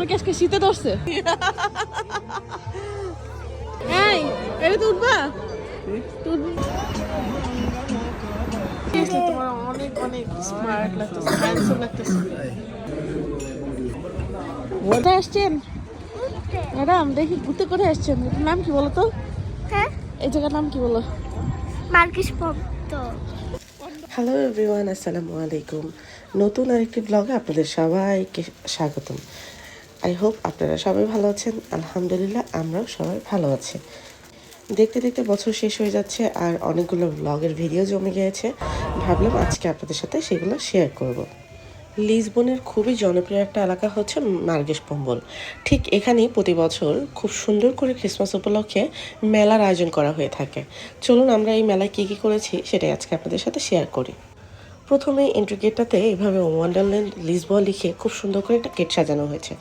তোমার কি আজকে শীতে ধরছে? এই এটা তো উঠবা, তোমার অনেক অনেক স্মার্ট লাগতেছে, হ্যান্ডসাম লাগতেছে। কোথায় আসছেন ম্যাডাম? দেখি ঘুরতে করে আসছেন। নাম কি বলো তো? হ্যাঁ, এই জায়গার নাম কি বলো? মার্কিস পদ্ম। হ্যালো এভরিওয়ান, আসসালামু আলাইকুম। নতুন আরেকটি ব্লগে আপনাদের সবাইকে স্বাগতম। আই হোপ আপনারা সবাই ভালো আছেন। আলহামদুলিল্লাহ, আমরাও সবাই ভালো আছি। দেখতে দেখতে বছর শেষ হয়ে যাচ্ছে আর অনেকগুলো ব্লগের ভিডিও জমে গিয়েছে। ভাবলাম আজকে আপনাদের সাথে সেগুলো শেয়ার করব। লিসবনের খুবই জনপ্রিয় একটা এলাকা হচ্ছে মার্গেস পম্বল। ঠিক এখানেই প্রতি বছর খুব সুন্দর করে ক্রিসমাস উপলক্ষে মেলার আয়োজন করা হয়ে থাকে। চলুন আমরা এই মেলায় কী কী করেছি সেটাই আজকে আপনাদের সাথে শেয়ার করি। প্রথমে এন্ট্রি গেটটাতে এইভাবে ওয়ান্ডারল্যান্ড লিসবন লিখে খুব সুন্দর করে একটা গেট সাজানো হয়েছে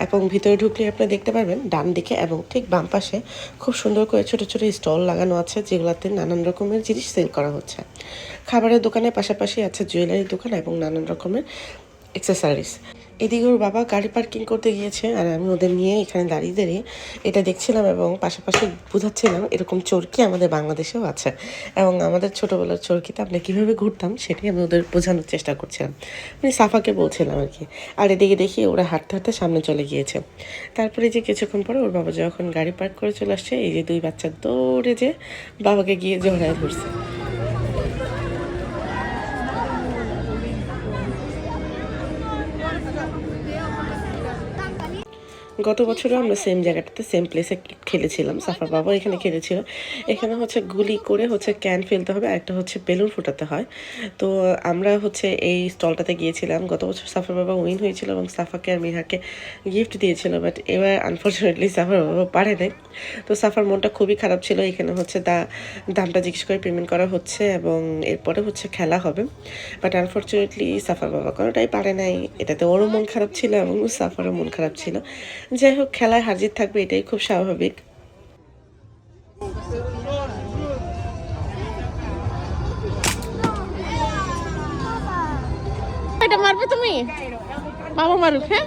এবং ভিতরে ঢুকলে আপনি দেখতে পারবেন ডান দিকে এবং ঠিক বাম পাশে খুব সুন্দর করে ছোটো ছোটো স্টল লাগানো আছে, যেগুলোতে নানান রকমের জিনিস সেল করা হচ্ছে। খাবারের দোকানের পাশাপাশি আছে জুয়েলারির দোকান এবং নানান রকমের অ্যাক্সেসরিজ। এদিকে ওর বাবা গাড়ি পার্কিং করতে গিয়েছে আর আমি ওদের নিয়ে এখানে দাঁড়িয়ে দাঁড়িয়ে এটা দেখছিলাম এবং পাশাপাশি বোঝাচ্ছিলাম এরকম চরকি আমাদের বাংলাদেশেও আছে এবং আমাদের ছোটোবেলার চরকিতে আমরা কীভাবে ঘুরতাম সেটাই আমি ওদের বোঝানোর চেষ্টা করছিলাম, মানে সাফাকে বলছিলাম আর কি। আর এদিকে দেখি ওরা হাঁটতে হাঁটতে সামনে চলে গিয়েছে। তারপরে যে কিছুক্ষণ পরে ওর বাবা যখন গাড়ি পার্ক করে চলে আসছে, এই যে দুই বাচ্চা দৌড়ে যে বাবাকে গিয়ে জড়ায় ধরছে। গত বছরও আমরা সেম জায়গাটাতে সেম প্লেসে খেলেছিলাম, সাফার বাবা এখানে খেলেছিল। এখানে হচ্ছে গুলি করে হচ্ছে ক্যান ফেলতে হবে আর একটা হচ্ছে বেলুন ফোটাতে হয়। তো আমরা হচ্ছে এই স্টলটাতে গিয়েছিলাম। গত বছর সাফার বাবা উইন হয়েছিল এবং সাফাকে আর মিহাকে গিফট দিয়েছিল, বাট এবার আনফর্চুনেটলি সাফার বাবা পারে নাই। তো সাফার মনটা খুবই খারাপ ছিল। এখানে হচ্ছে দামটা জিজ্ঞেস করে পেমেন্ট করা হচ্ছে এবং এরপরে হচ্ছে খেলা হবে, বাট আনফর্চুনেটলি সাফার বাবা কোনোটাই পারে নাই। এটাতে ওরও মন খারাপ ছিল এবং সাফারও মন খারাপ ছিল। যাই হোক, খেলায় হার জিত থাকবে, এটাই খুব স্বাভাবিক। এটা মারবে তুমি? বাবা মারুক। হ্যাঁ,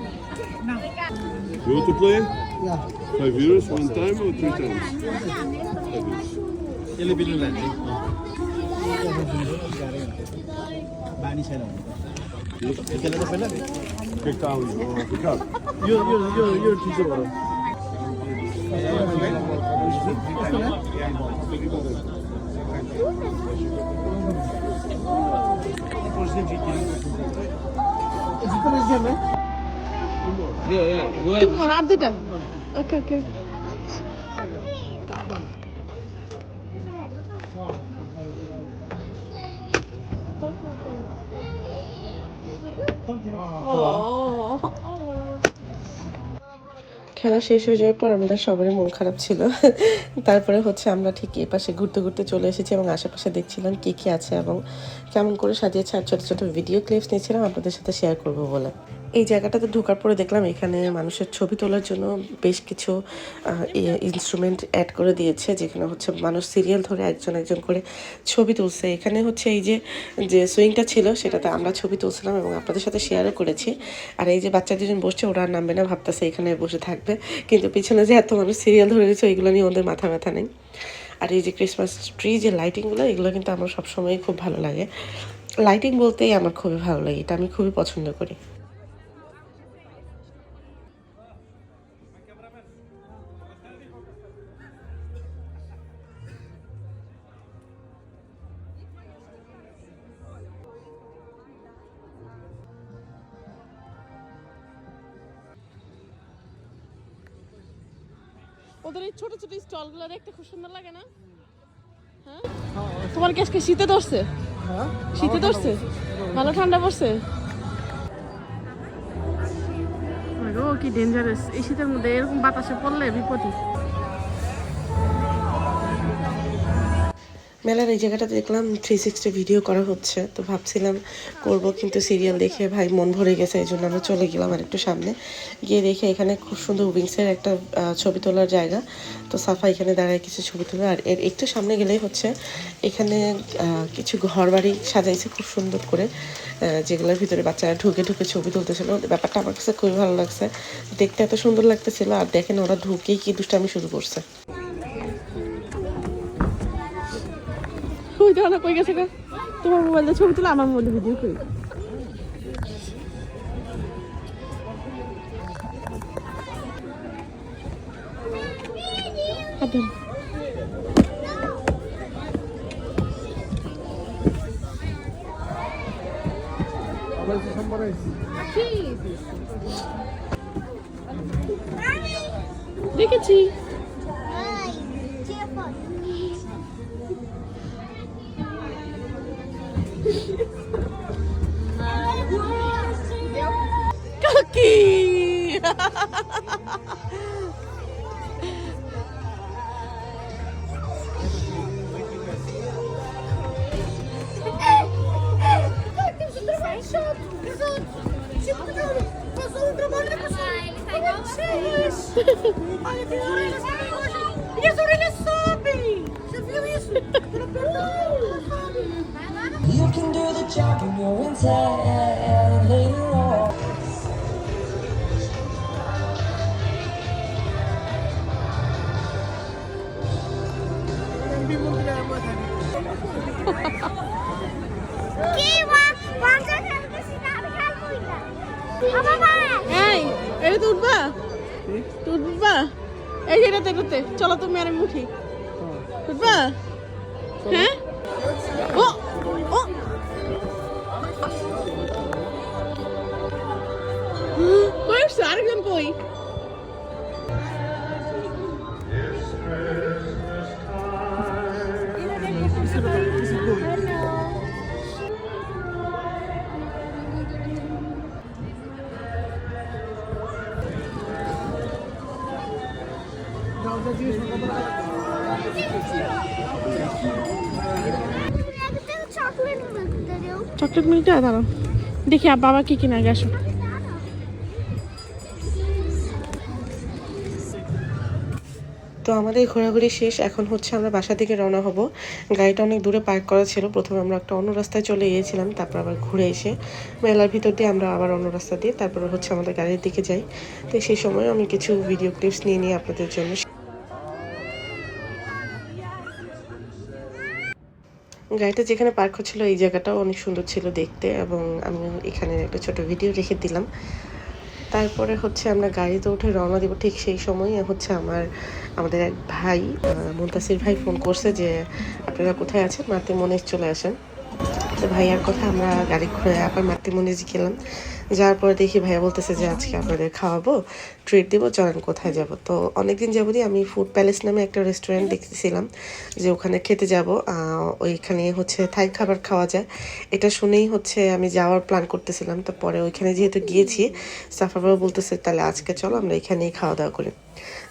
You want to play? Yeah. 5 euros one time or 3 times? Ele bilir bence. Bani selam. Ekele de falan. Pick down or pick up. Yo tizo var. আর দুটা। ওকে ওকে। খেলা শেষ হয়ে যাওয়ার পর আমাদের সবারই মন খারাপ ছিল। তারপরে হচ্ছে আমরা ঠিক এই পাশে ঘুরতে ঘুরতে চলে এসেছি এবং আশেপাশে দেখছিলাম কী কী আছে এবং কেমন করে সাজিয়েছে আর ছোটো ছোটো ভিডিও ক্লিপস নিয়েছিলাম আপনাদের সাথে শেয়ার করবো বলে। এই জায়গাটাতে ঢোকার পরে দেখলাম এখানে মানুষের ছবি তোলার জন্য বেশ কিছু ইনস্ট্রুমেন্ট অ্যাড করে দিয়েছে, যেখানে হচ্ছে মানুষ সিরিয়াল ধরে একজন একজন করে ছবি তুলছে। এখানে হচ্ছে এই যে সুইংটা ছিল সেটাতে আমরা ছবি তুলছিলাম এবং আপনাদের সাথে শেয়ারও করেছি। আর এই যে বাচ্চা দুজন বসছে, ওরা আর নামবে না, ভাবতেছে এখানে বসে থাকবে, কিন্তু পিছনে যে এত মানুষ সিরিয়াল ধরে রয়েছে ওইগুলো নিয়ে ওদের মাথা ব্যথা নেই। আর এই যে ক্রিসমাস ট্রি যে লাইটিংগুলো, এগুলো কিন্তু আমার সবসময়ই খুব ভালো লাগে। লাইটিং বলতেই আমার খুবই ভালো লাগে, এটা আমি খুবই পছন্দ করি। ওদের এই ছোট ছোট স্টল গুলো দেখতে খুব সুন্দর লাগে না? হ্যাঁ, তোমার কি আজকে শীতে ধরছে? শীতে ধরছে? ভালো ঠান্ডা পড়ছে? ও কি ডেঞ্জারাস! এই শীতের মধ্যে এরকম বাতাসে পড়লে বিপদই। মেলার এই জায়গাটাতে দেখলাম 360 ভিডিও করা হচ্ছে, তো ভাবছিলাম করব, কিন্তু সিরিয়াল দেখে ভাই মন ভরে গেছে, এই জন্য আমরা চলে গেলাম আর একটু সামনে গিয়ে দেখে এখানে খুব সুন্দর উইংসের একটা ছবি তোলার জায়গা। তো সাফা এখানে দাঁড়ায় কিছু ছবি তোলা, আর এর একটু সামনে গেলেই হচ্ছে এখানে কিছু ঘর বাড়ি সাজাইছে খুব সুন্দর করে, যেগুলোর ভিতরে বাচ্চারা ঢুকে ঢুকে ছবি তুলতেছিল। ব্যাপারটা আমার কাছে খুবই ভালো লাগছে, দেখতে এত সুন্দর লাগতেছিল। আর দেখেন ওরা ঢুকেই কি দুষ্টামি শুরু করছে। ওই দেখো না কই গেছে গা, তোমার মোবাইলে ছবি তুলে আমার মোবাইলে ভিডিও করি। দেখেছি কাকি You can do the job when you're in town later on. এই এটা তো উঠবা, তো উঠবা, এই যে এটাতে এটাতে চলো তুমি আর আমি উঠি, উঠবা? হ্যাঁ ও ও কই আসছে আরেকজন কই? চকলেট মিলটা দাঁড়াও দেখি বাবা কি কিনা গেছো। তো আমাদের ঘোরাঘুরি শেষ, এখন হচ্ছে আমরা বাসা থেকে রওনা হব। গাড়িটা অনেক দূরে পার্ক করা ছিল, প্রথমে আমরা একটা অন্য রাস্তায় চলে গিয়েছিলাম, তারপর আবার ঘুরে এসে মেলার ভিতর দিয়ে আমরা আবার অন্য রাস্তা দিয়ে তারপর হচ্ছে আমাদের গাড়ির দিকে যাই। তো সেই সময় আমি কিছু ভিডিও ক্লিপস নিয়ে নিই আপনাদের জন্য। গাড়িটা যেখানে পার্ক হচ্ছিল এই জায়গাটাও অনেক সুন্দর ছিল দেখতে, এবং আমি এখানে একটা ছোট ভিডিও রেখে দিলাম। তারপরে হচ্ছে আমরা গাড়িতে উঠে রওনা দিব, ঠিক সেই সময় হচ্ছে আমাদের এক ভাই মুনতাসির ভাই ফোন করছে যে আপনারা কোথায় আছেন, মাতৃমনিজ চলে আসেন। তো ভাইয়ার কথা আমরা গাড়ি ঘুরে আবার মাতৃমনিজ গেলাম। যাওয়ার পরে দেখি ভাইয়া বলতেছে যে আজকে আপনাদের খাওয়াবো, ট্রিট দিব, চলেন কোথায় যাব। তো অনেকদিন যাবতই আমি ফুড প্যালেস নামে একটা রেস্টুরেন্ট দেখতেছিলাম যে ওখানে খেতে যাব, ওইখানে হচ্ছে থাই খাবার খাওয়া যায়, এটা শুনেই হচ্ছে আমি যাওয়ার প্ল্যান করতেছিলাম। তো পরে ওইখানে যেহেতু গিয়েছি, সাফার বাবা বলতেছে তাহলে আজকে চলো আমরা এখানেই খাওয়া দাওয়া করি।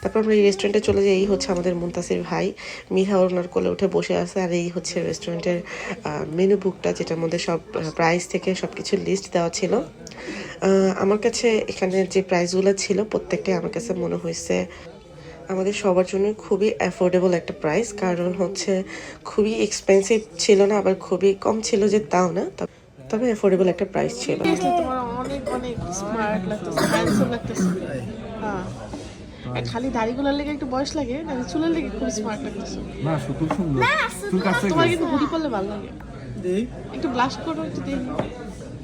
তারপর আমরা এই রেস্টুরেন্টে চলে যাই। এই হচ্ছে আমাদের মুনতাসির ভাই, মিহা ওনার কোলে উঠে বসে আছে। আর এই হচ্ছে রেস্টুরেন্টের মেনু বুকটা, যেটার মধ্যে সব প্রাইস থেকে সব কিছুর লিস্ট দেওয়া ছিল। আমার কাছে এখানে যে প্রাইসগুলো ছিল প্রত্যেকটাই আমার কাছে মনে হয়েছে আমাদের সবার জন্য খুবই অ্যাফোর্ডেবল একটা প্রাইস, কারণ হচ্ছে খুবই এক্সপেন্সিভ ছিল না, আবার খুবই কম ছিল যে তাও না, তবে অ্যাফোর্ডেবল একটা প্রাইস ছিল। তোমার অনেক অনেক স্মার্ট লাগতেছে, হ্যান্ডসাম লাগতেছে। হ্যাঁ, খালি দাড়িগুলোর লেগে একটু বয়স লাগে, না চুলের লেগে খুব স্মার্ট লাগতেছে। না শুধু সুন্দর চুল কাটছে তোমার কিন্তু হুডি পরলে ভালো লাগে, একটু ব্লাশ করো, একটু দেখি।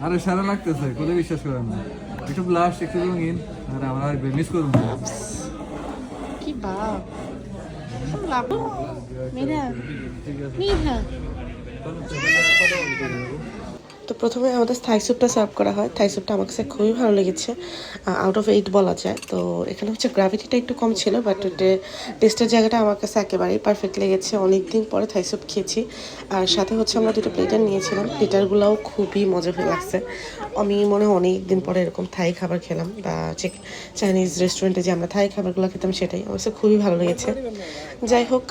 আরে সারা লাগতেছে, কোলে বিশ্বাস করেন না, একটু ব্লাশ একটু রঙিন, আর আমরা মিস করব না। কি বাপ লাভ মেরা মিহা। তো প্রথমে আমাদের থাই স্যুপটা সার্ভ করা হয়। থাই স্যুপটা আমার কাছে খুবই ভালো লেগেছে, আউট অফ 8 বলা যায়। তো এখানে হচ্ছে গ্রাভিটিটা একটু কম ছিল, বাট টেস্টের জায়গাটা আমার কাছে একেবারেই পারফেক্ট লেগেছে। অনেক দিন পরে থাই স্যুপ খেয়েছি। আর সাথে হচ্ছে আমরা দুটো প্লেটার নিয়েছিলাম, প্লেটারগুলোও খুবই মজা হয়ে লাগছে। আমি মনে হয় অনেক দিন পরে এরকম থাই খাবার খেলাম, বা চাইনিজ রেস্টুরেন্টে যে আমরা থাই খাবারগুলো খেতাম সেটাই আমার কাছে খুবই ভালো লেগেছে। যাই হোক,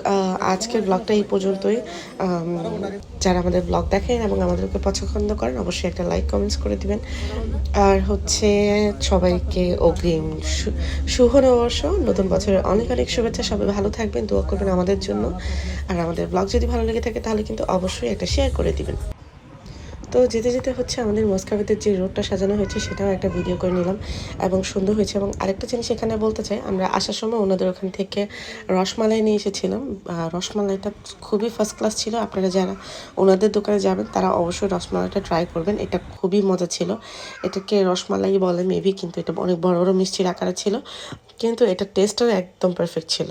আজকের ব্লগটা এই পর্যন্তই। যারা আমাদের ব্লগ দেখেন এবং আমাদেরকে পছন্দ করেন অবশ্যই একটা লাইক কমেন্টস করে দিবেন। আর হচ্ছে সবাইকে অগ্রিম শুভ নববর্ষ, নতুন বছরের অনেক অনেক শুভেচ্ছা। সবাই ভালো থাকবেন, দোয়া করবেন আমাদের জন্য। আর আমাদের ব্লগ যদি ভালো লেগে থাকে তাহলে কিন্তু অবশ্যই একটা শেয়ার করে দিবেন। তো যেতে যেতে হচ্ছে আমাদের মস্কাবিতে যে রোডটা সাজানো হয়েছে সেটাও একটা ভিডিও করে নিলাম এবং সুন্দর হয়েছে। এবং আরেকটা জিনিস এখানে বলতে চাই, আমরা আসার সময় ওনাদের ওখান থেকে রসমালাই নিয়ে এসেছিলাম। রসমালাইটা খুবই ফার্স্ট ক্লাস ছিল। আপনারা যারা ওনাদের দোকানে যাবেন তারা অবশ্যই রসমালাইটা ট্রাই করবেন, এটা খুবই মজা ছিল। এটাকে রসমালাই বলে মেবি, কিন্তু এটা অনেক বড় বড় মিষ্টির আকারে ছিল, কিন্তু এটা টেস্টও একদম পারফেক্ট ছিল।